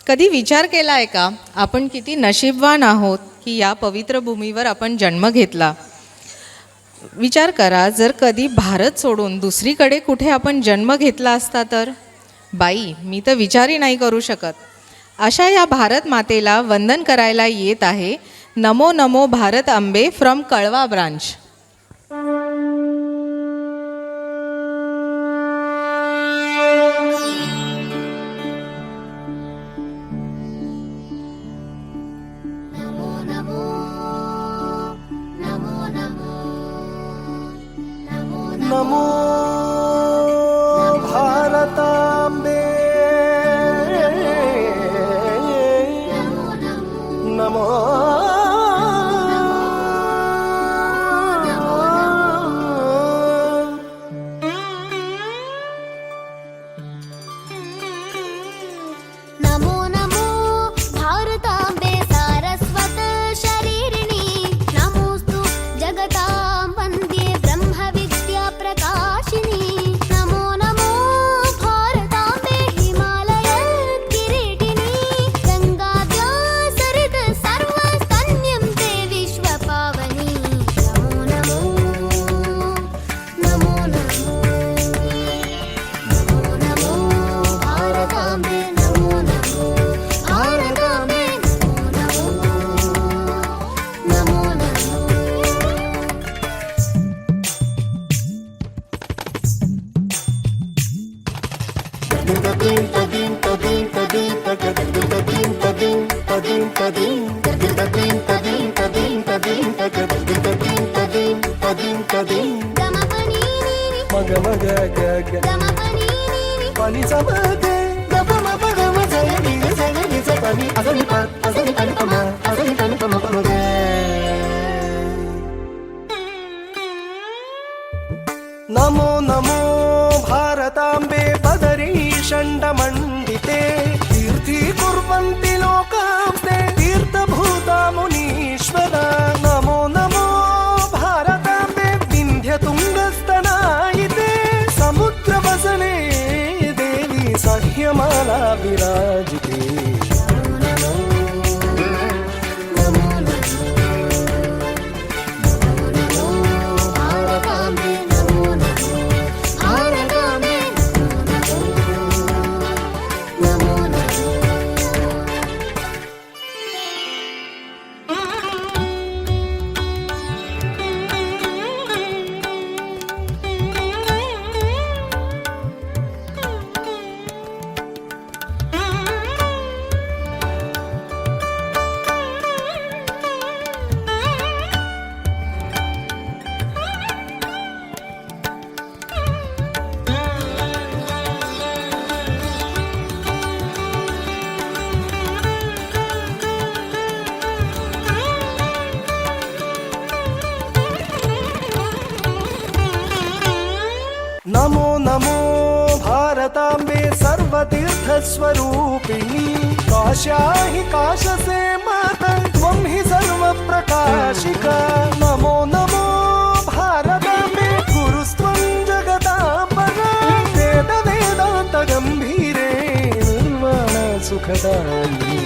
कधी विचार केला आहे का आपण किती नशीबवान आहोत की या पवित्र भूमीवर आपण जन्म घेतला. विचार करा, जर कधी भारत सोडून दुसरीकडे कुठे आपण जन्म घेतला असता तर. बाई, मी तर विचारही नाही करू शकत. अशा या भारत मातेला वंदन करायला येत आहे नमो नमो भारत अंबे फ्रॉम कळवा ब्रांच. नमो भारतांबे नमो नमो नमो भारतांबे सारस्वत शरीरिणी नमोस्तु जगतां वन्द्ये ब्रह्म विद्या प्रकाशिनी. नमो नमो भारतांबे हिमालय किरीटिनी गंगाद्या सरित सर्वस्तन्यं ते विश्वपावनी. नमो नमो नमो नमो नमो नमो भारतांबे. नमो नमो भारतांबे. नमो नमो नमो मग मग ग पाणी चा मग गप मग गम जळी जळी पाणी अजून पाणी पमा अजून पाणी पमा मग. नमो नमो भारतांबे पदरी षण्डमण्डिते तीर्थी कुर्वन्ति लोकांस्ते तीर्थभूता मुनीश्वरा. नमो नमो भारतांबे विन्ध्यतुङ्गस्तनायिते समुद्रवसने देवी सह्यमाला विराजिते. भारतांबे. नमो नमो भारतांबे. नमो नमो नमो नमो भारतांबे सर्वतीर्थस्वरूपिणी काश्या हि काशसे माता त्वं हि सर्वप्रकाशिका. नमो नमो भारतांबे गुरुस्त्वं जगदांबरा वेद वेदान्त गम्भीरे निर्वाण सुखदायिनी.